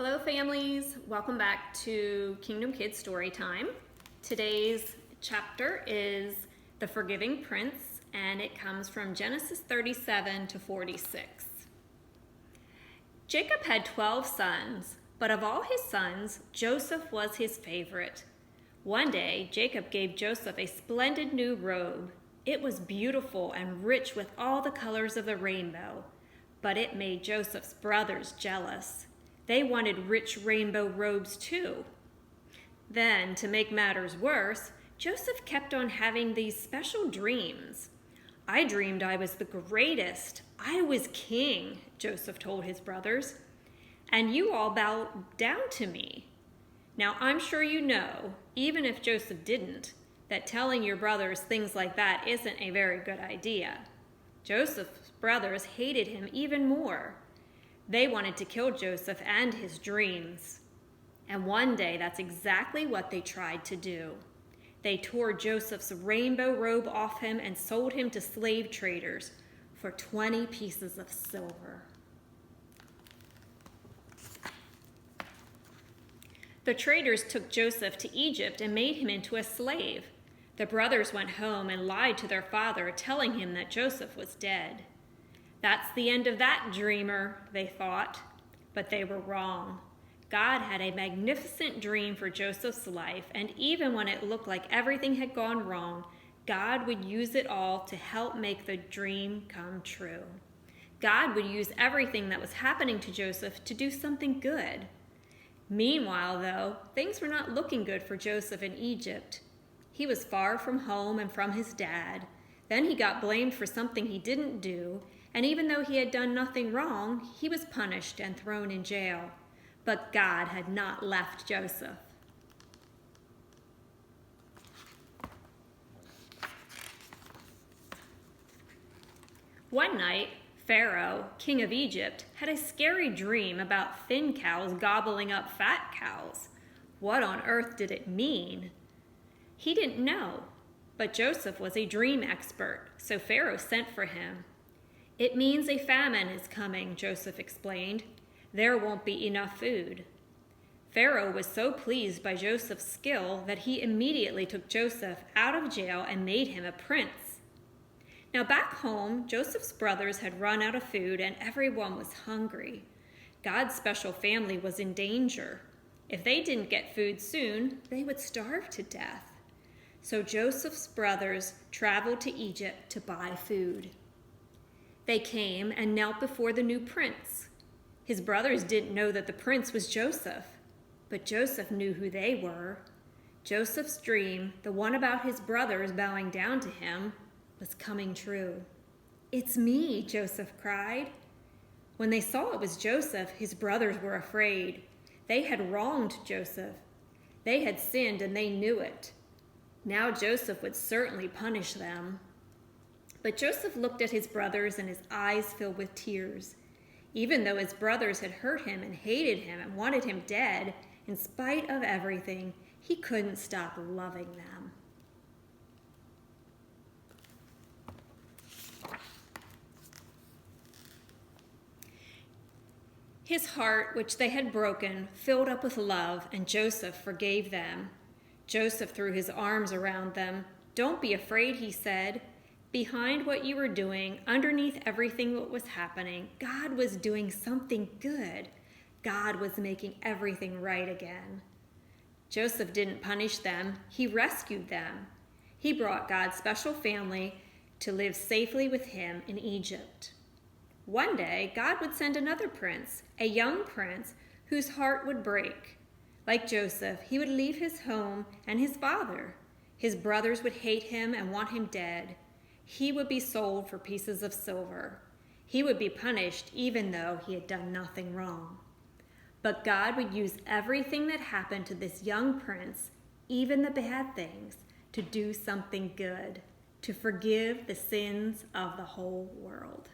Hello families, welcome back to Kingdom Kids Story Time. Today's chapter is The Forgiving Prince, and it comes from Genesis 37 to 46. Jacob had 12 sons, but of all his sons, Joseph was his favorite. One day, Jacob gave Joseph a splendid new robe. It was beautiful and rich with all the colors of the rainbow, but it made Joseph's brothers jealous. They wanted rich rainbow robes too. Then, to make matters worse, Joseph kept on having these special dreams. "I dreamed I was the greatest. I was king," Joseph told his brothers. "And you all bowed down to me." Now, I'm sure you know, even if Joseph didn't, that telling your brothers things like that isn't a very good idea. Joseph's brothers hated him even more. They wanted to kill Joseph and his dreams. And one day, that's exactly what they tried to do. They tore Joseph's rainbow robe off him and sold him to slave traders for 20 pieces of silver. The traders took Joseph to Egypt and made him into a slave. The brothers went home and lied to their father, telling him that Joseph was dead. "That's the end of that dreamer," they thought, but they were wrong. God had a magnificent dream for Joseph's life, and even when it looked like everything had gone wrong, God would use it all to help make the dream come true. God would use everything that was happening to Joseph to do something good. Meanwhile, though, things were not looking good for Joseph in Egypt. He was far from home and from his dad. Then he got blamed for something he didn't do, and even though he had done nothing wrong, he was punished and thrown in jail. But God had not left Joseph. One night, Pharaoh, king of Egypt, had a scary dream about thin cows gobbling up fat cows. What on earth did it mean? He didn't know, but Joseph was a dream expert, so Pharaoh sent for him. "It means a famine is coming," Joseph explained. "There won't be enough food." Pharaoh was so pleased by Joseph's skill that he immediately took Joseph out of jail and made him a prince. Now back home, Joseph's brothers had run out of food and everyone was hungry. God's special family was in danger. If they didn't get food soon, they would starve to death. So Joseph's brothers traveled to Egypt to buy food. They came and knelt before the new prince. His brothers didn't know that the prince was Joseph, but Joseph knew who they were. Joseph's dream, the one about his brothers bowing down to him, was coming true. "It's me," Joseph cried. When they saw it was Joseph, his brothers were afraid. They had wronged Joseph. They had sinned and they knew it. Now Joseph would certainly punish them. But Joseph looked at his brothers and his eyes filled with tears. Even though his brothers had hurt him and hated him and wanted him dead, in spite of everything, he couldn't stop loving them. His heart, which they had broken, filled up with love, and Joseph forgave them. Joseph threw his arms around them. "Don't be afraid," he said. Behind what you were doing, underneath everything that was happening, God was doing something good. God was making everything right again. Joseph didn't punish them. He rescued them. He brought God's special family to live safely with him in Egypt. One day, God would send another prince, a young prince whose heart would break. Like Joseph, he would leave his home and his father. His brothers would hate him and want him dead. He would be sold for pieces of silver. He would be punished even though he had done nothing wrong. But God would use everything that happened to this young prince, even the bad things, to do something good, to forgive the sins of the whole world.